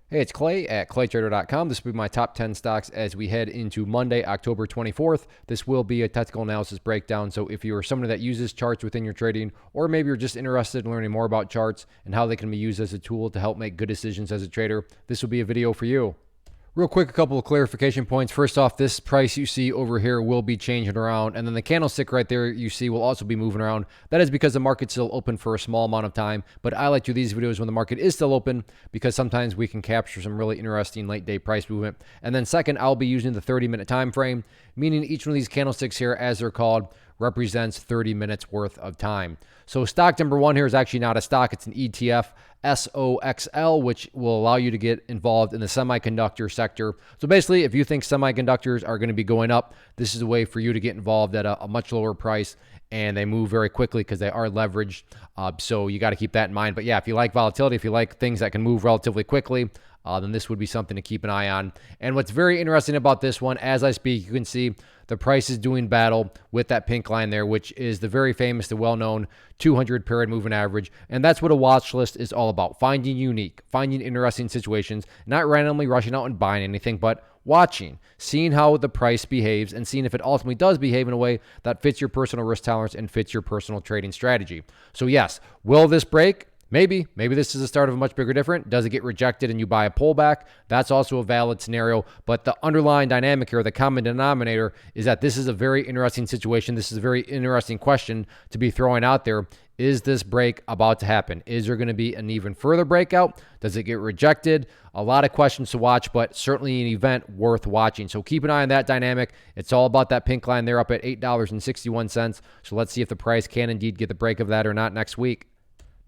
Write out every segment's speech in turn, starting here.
Hey, it's Clay at claytrader.com. This will be my top 10 stocks as we head into Monday, October 24th. This will be a technical analysis breakdown. So if you're someone that uses charts within your trading, or maybe you're just interested in learning more about charts and how they can be used as a tool to help make good decisions as a trader, this will be a video for you. Real quick, a couple of clarification points. First off, this price you see over here will be changing around, and then the candlestick right there you see will also be moving around. That is because the market's still open for a small amount of time, but I like to do these videos when the market is still open because sometimes we can capture some really interesting late day price movement. And then second, I'll be using the 30-minute time frame, meaning each one of these candlesticks here, as they're called, represents 30 minutes worth of time. So stock number one here is actually not a stock, it's an ETF, SOXL, which will allow you to get involved in the semiconductor sector. So basically, if you think semiconductors are going to be going up, this is a way for you to get involved at a much lower price, and they move very quickly because they are leveraged. So you got to keep that in mind. But yeah, if you like volatility, if you like things that can move relatively quickly, then this would be something to keep an eye on. And what's very interesting about this one, as I speak, you can see the price is doing battle with that pink line there, which is the very famous, the well-known 200 period moving average. And that's what a watch list is all about, finding unique, finding interesting situations, not randomly rushing out and buying anything, but watching, seeing how the price behaves and seeing if it ultimately does behave in a way that fits your personal risk tolerance and fits your personal trading strategy. So yes, will this break? Maybe this is the start of a much bigger difference. Does it get rejected and you buy a pullback? That's also a valid scenario. But the underlying dynamic here, the common denominator, is that this is a very interesting situation. This is a very interesting question to be throwing out there. Is this break about to happen? Is there going to be an even further breakout? Does it get rejected? A lot of questions to watch, but certainly an event worth watching. So keep an eye on that dynamic. It's all about that pink line there up at $8.61. So let's see if the price can indeed get the break of that or not next week.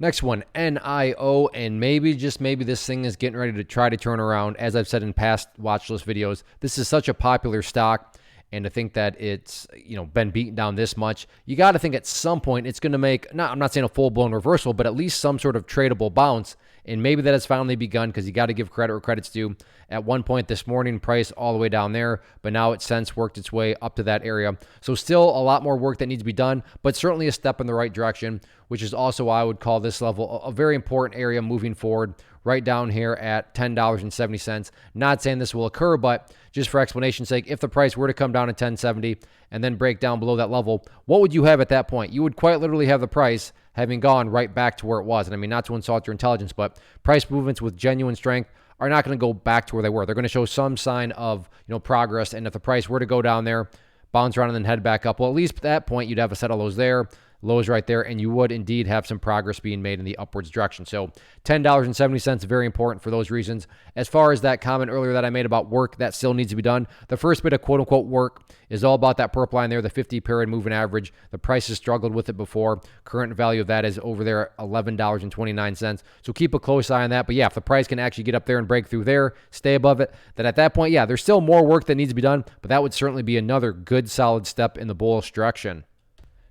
Next one, NIO, and maybe, just maybe, this thing is getting ready to try to turn around. As I've said in past watch list videos, this is such a popular stock, and to think that it's been beaten down this much, you got to think at some point it's going to make, I'm not saying a full-blown reversal, but at least some sort of tradable bounce, and maybe that has finally begun because you got to give credit where credit's due. At one point this morning, price all the way down there, but now it's since worked its way up to that area. So still a lot more work that needs to be done, but certainly a step in the right direction, which is also why I would call this level a very important area moving forward, right down here at $10.70. Not saying this will occur, but just for explanation's sake, if the price were to come down to $10.70 and then break down below that level, what would you have at that point? You would quite literally have the price having gone right back to where it was. And I mean, not to insult your intelligence, but price movements with genuine strength are not going to go back to where they were. They're going to show some sign of progress. And if the price were to go down there, bounce around and then head back up, well, at least at that point, you'd have a set of lows there, lows right there, and you would indeed have some progress being made in the upwards direction. So $10.70, very important for those reasons. As far as that comment earlier that I made about work that still needs to be done, the first bit of quote-unquote work is all about that purple line there, the 50-period moving average. The price has struggled with it before. Current value of that is over there at $11.29. So keep a close eye on that. But yeah, if the price can actually get up there and break through there, stay above it, then at that point, yeah, there's still more work that needs to be done, but that would certainly be another good solid step in the bullish direction.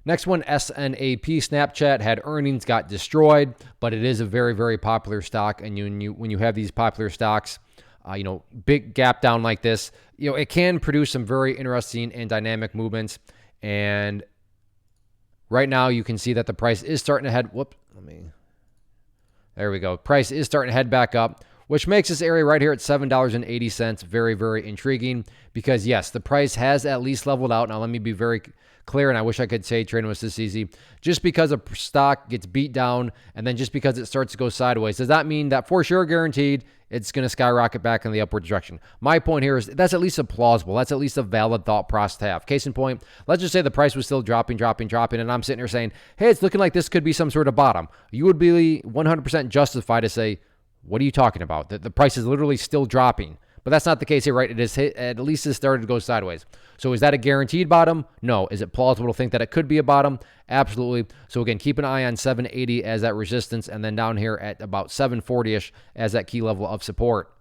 Next one, SNAP. Snapchat had earnings, got destroyed, but it is a very, very popular stock. And when you have these popular stocks, big gap down like this, it can produce some very interesting and dynamic movements. And right now you can see that the price is starting to head, there we go. Price is starting to head back up, which makes this area right here at $7.80 very, very intriguing because, yes, the price has at least leveled out. Now, let me be very clear, and I wish I could say trading was this easy. Just because a stock gets beat down and then just because it starts to go sideways, does that mean that for sure guaranteed it's going to skyrocket back in the upward direction? My point here is that's at least that's at least a valid thought process to have. Case in point, let's just say the price was still dropping, and I'm sitting here saying, hey, it's looking like this could be some sort of bottom. You would be 100% justified to say, what are you talking about? The price is literally still dropping. But that's not the case here, right? It is hit, at least it started to go sideways. So is that a guaranteed bottom? No. Is it plausible to think that it could be a bottom? Absolutely. So again, keep an eye on 780 as that resistance, and then down here at about 740-ish as that key level of support.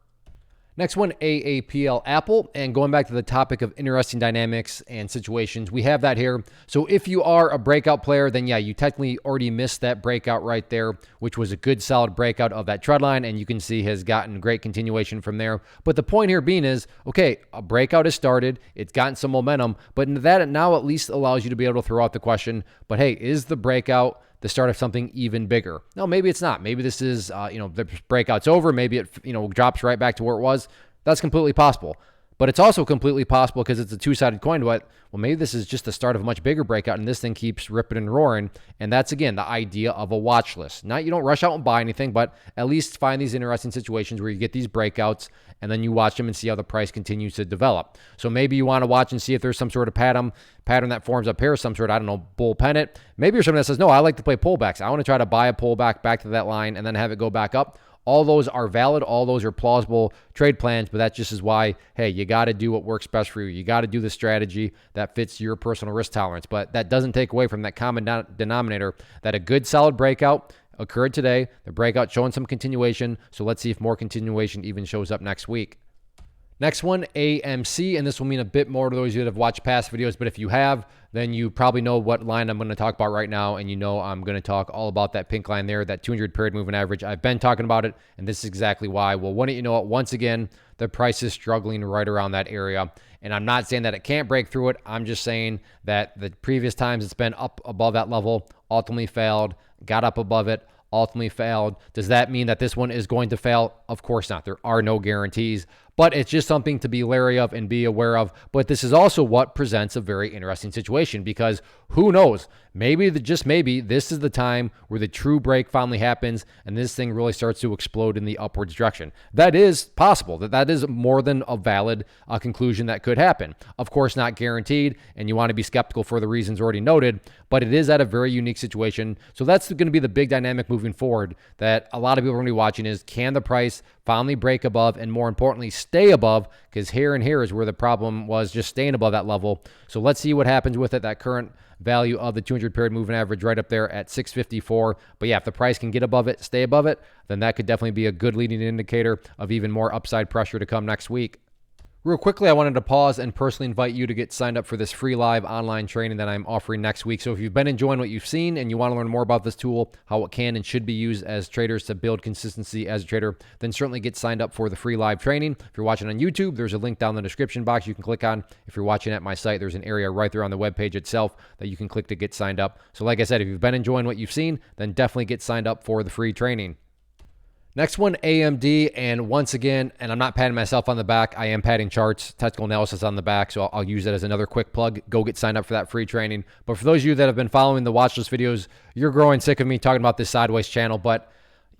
Next one, Aapl Apple. And going back to the topic of interesting dynamics and situations, we have that here. So if you are a breakout player, then yeah, you technically already missed that breakout right there, which was a good solid breakout of that trend line, and you can see has gotten great continuation from there. But the point here being is, okay, a breakout has started, it's gotten some momentum, but that now at least allows you to be able to throw out the question, but hey, is the breakout the start of something even bigger. No, maybe it's not. Maybe this is, the breakout's over. Maybe it, drops right back to where it was. That's completely possible. But it's also completely possible, because it's a two-sided coin, well, maybe this is just the start of a much bigger breakout and this thing keeps ripping and roaring. And that's, again, the idea of a watch list. You don't rush out and buy anything, but at least find these interesting situations where you get these breakouts and then you watch them and see how the price continues to develop. So maybe you want to watch and see if there's some sort of pattern that forms up here, some sort of, bull pennant. Maybe you're someone that says, no, I like to play pullbacks. I want to try to buy a pullback back to that line and then have it go back up. All those are valid. All those are plausible trade plans, but that just is why, hey, you got to do what works best for you. You got to do the strategy that fits your personal risk tolerance. But that doesn't take away from that common denominator that a good solid breakout occurred today. The breakout showing some continuation. So let's see if more continuation even shows up next week. Next one, AMC, and this will mean a bit more to those of you that have watched past videos, but if you have, then you probably know what line I'm going to talk about right now, and I'm going to talk all about that pink line there, that 200 period moving average. I've been talking about it, and this is exactly why. Well, wouldn't you know it, once again, the price is struggling right around that area, and I'm not saying that it can't break through it. I'm just saying that the previous times it's been up above that level, ultimately failed, got up above it, ultimately failed. Does that mean that this one is going to fail? Of course not. There are no guarantees, but it's just something to be wary of and be aware of. But this is also what presents a very interesting situation, because who knows? Maybe, just maybe, this is the time where the true break finally happens and this thing really starts to explode in the upwards direction. That is possible. That is more than a valid conclusion that could happen. Of course, not guaranteed, and you want to be skeptical for the reasons already noted, but it is at a very unique situation. So that's going to be the big dynamic moving forward that a lot of people are going to be watching is, can the price finally break above, and more importantly, stay above, because here and here is where the problem was, just staying above that level. So let's see what happens with it. That current value of the 200 period moving average right up there at 654. But yeah, if the price can get above it, stay above it, then that could definitely be a good leading indicator of even more upside pressure to come next week. Real quickly, I wanted to pause and personally invite you to get signed up for this free live online training that I'm offering next week. So if you've been enjoying what you've seen and you want to learn more about this tool, how it can and should be used as traders to build consistency as a trader, then certainly get signed up for the free live training. If you're watching on YouTube, there's a link down in the description box you can click on. If you're watching at my site, there's an area right there on the webpage itself that you can click to get signed up. So like I said, if you've been enjoying what you've seen, then definitely get signed up for the free training. Next one, AMD, and once again, and I'm not patting myself on the back, I am patting charts, technical analysis on the back, so I'll use that as another quick plug. Go get signed up for that free training. But for those of you that have been following the watch list videos, you're growing sick of me talking about this sideways channel, but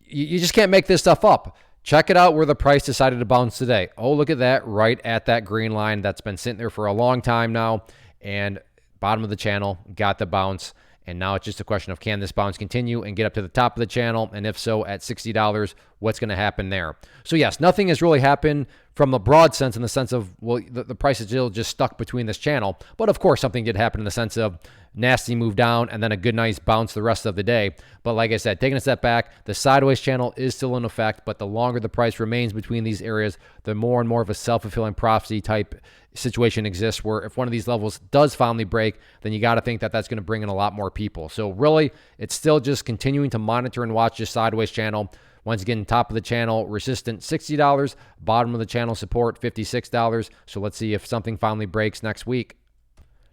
you just can't make this stuff up. Check it out where the price decided to bounce today. Oh, look at that, right at that green line that's been sitting there for a long time now, and bottom of the channel, got the bounce. And now it's just a question of, can this bounce continue and get up to the top of the channel? And if so, at $60, what's going to happen there? So yes, nothing has really happened from a broad sense, in the sense of, well, the price is still just stuck between this channel. But of course, something did happen in the sense of nasty move down and then a good, nice bounce the rest of the day. But like I said, taking a step back, the sideways channel is still in effect, but the longer the price remains between these areas, the more and more of a self-fulfilling prophecy type situation exists, where if one of these levels does finally break, then you got to think that that's going to bring in a lot more people. So really, it's still just continuing to monitor and watch this sideways channel. Once again, top of the channel, resistance $60, bottom of the channel support $56. So let's see if something finally breaks next week.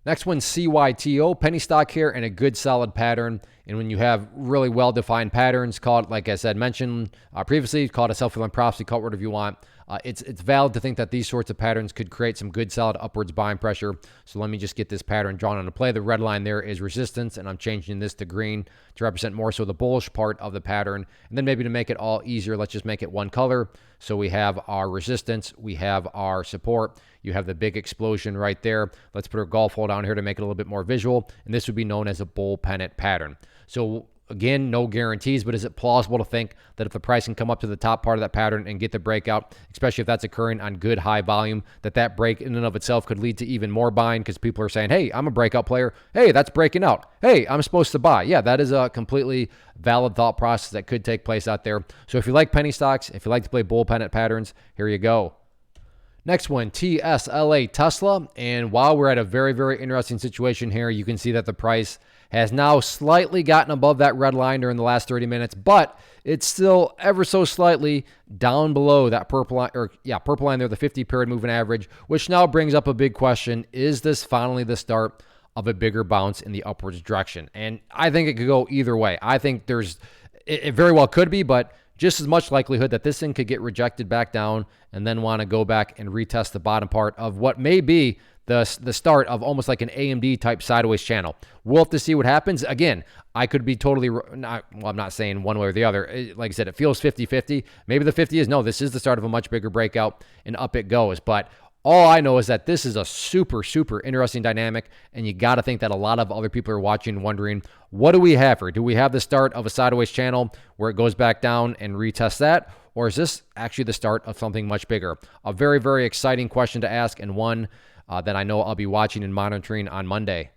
Next one, CYTO, penny stock here, and a good solid pattern. And when you have really well-defined patterns, called, like I said, mentioned previously, called a self-fulfilling prophecy, call it whatever you want. It's valid to think that these sorts of patterns could create some good solid upwards buying pressure. So let me just get this pattern drawn into play. The red line there is resistance, and I'm changing this to green to represent more so the bullish part of the pattern. And then maybe to make it all easier, let's just make it one color. So we have our resistance, we have our support, you have the big explosion right there. Let's put our golf hole down here to make it a little bit more visual, and this would be known as a bull pennant pattern. So again, no guarantees, but is it plausible to think that if the price can come up to the top part of that pattern and get the breakout, especially if that's occurring on good high volume, that break in and of itself could lead to even more buying, because people are saying, hey, I'm a breakout player. Hey, that's breaking out. Hey, I'm supposed to buy. Yeah, that is a completely valid thought process that could take place out there. So if you like penny stocks, if you like to play bull pennant patterns, here you go. Next one, Tsla Tesla. And while we're at a very, very interesting situation here, you can see that the price has now slightly gotten above that red line during the last 30 minutes, but it's still ever so slightly down below that purple line, purple line there, the 50 period moving average, which now brings up a big question. Is this finally the start of a bigger bounce in the upwards direction. And I think it could go either way. I think it very well could be, but just as much likelihood that this thing could get rejected back down and then want to go back and retest the bottom part of what may be the start of almost like an AMD type sideways channel. We'll have to see what happens. Again, I could be totally I'm not saying one way or the other. Like I said, it feels 50-50. Maybe the 50 is, no, this is the start of a much bigger breakout and up it goes. But all I know is that this is a super, super interesting dynamic, and you got to think that a lot of other people are watching and wondering, what do we have here? Do we have the start of a sideways channel where it goes back down and retests that? Or is this actually the start of something much bigger? A very, very exciting question to ask, and one that I know I'll be watching and monitoring on Monday.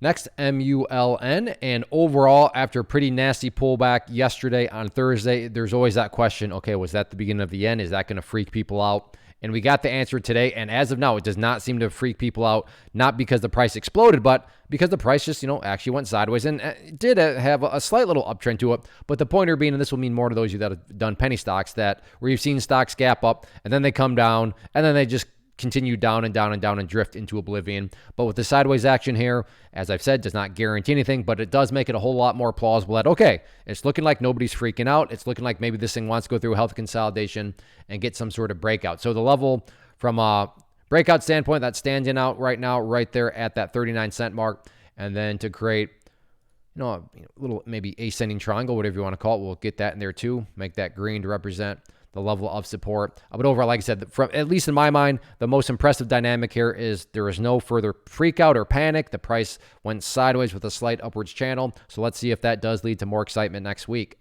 Next, MULN. And overall, after a pretty nasty pullback yesterday on Thursday, there's always that question, okay, was that the beginning of the end? Is that going to freak people out? And we got the answer today. And as of now, it does not seem to freak people out, not because the price exploded, but because the price just, actually went sideways and it did have a slight little uptrend to it. But the pointer being, and this will mean more to those of you that have done penny stocks, that where you've seen stocks gap up and then they come down and then they just continue down and down and down and drift into oblivion. But with the sideways action here, as I've said, does not guarantee anything, but it does make it a whole lot more plausible that, okay, it's looking like nobody's freaking out. It's looking like maybe this thing wants to go through a health consolidation and get some sort of breakout. So the level from a breakout standpoint, that's standing out right now, right there at that 39-cent mark. And then to create, a little maybe ascending triangle, whatever you want to call it, we'll get that in there too. Make that green to represent the level of support. But overall, like I said, from at least in my mind, the most impressive dynamic here is there is no further freak out or panic. The price went sideways with a slight upwards channel. So let's see if that does lead to more excitement next week.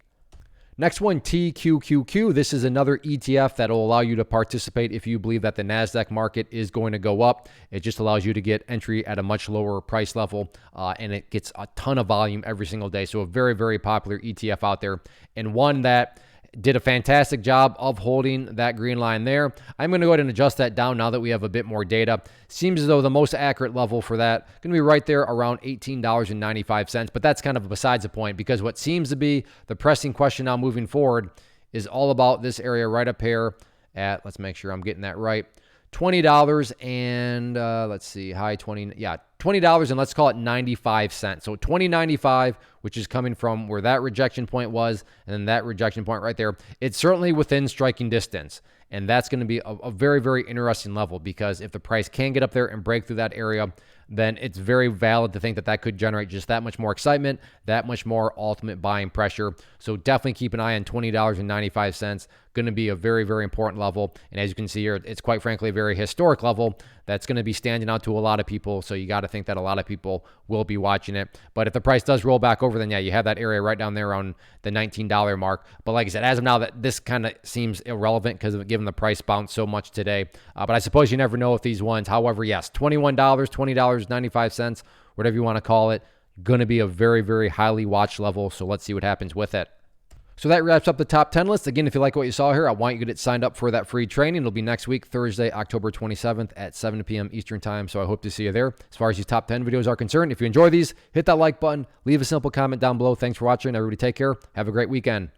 Next one, TQQQ. This is another ETF that will allow you to participate if you believe that the NASDAQ market is going to go up. It just allows you to get entry at a much lower price level, and it gets a ton of volume every single day. So a very, very popular ETF out there, and one that did a fantastic job of holding that green line there. I'm going to go ahead and adjust that down now that we have a bit more data. Seems as though the most accurate level for that going to be right there around $18.95, but that's kind of besides the point, because what seems to be the pressing question now moving forward is all about this area right up here at, let's make sure I'm getting that right, $20 and let's see, high 20, yeah, $20 and let's call it 95 cents. So $20.95, which is coming from where that rejection point was, and then that rejection point right there. It's certainly within striking distance, and that's going to be a very, very interesting level, because if the price can get up there and break through that area, then it's very valid to think that that could generate just that much more excitement, that much more ultimate buying pressure. So definitely keep an eye on $20.95. Going to be a very, very important level. And as you can see here, it's quite frankly a very historic level that's going to be standing out to a lot of people. So you got to think that a lot of people will be watching it. But if the price does roll back over, then yeah, you have that area right down there on the $19 mark. But like I said, as of now, that this kind of seems irrelevant because of given the price bounce so much today. But I suppose you never know with these ones. However, yes, $21, $20.95, whatever you want to call it, going to be a very, very highly watched level. So let's see what happens with it. So that wraps up the top 10 list. Again, if you like what you saw here, I want you to get signed up for that free training. It'll be next week, Thursday, October 27th at 7 p.m. Eastern time. So I hope to see you there. As far as these top 10 videos are concerned, if you enjoy these, hit that like button, leave a simple comment down below. Thanks for watching. Everybody take care. Have a great weekend.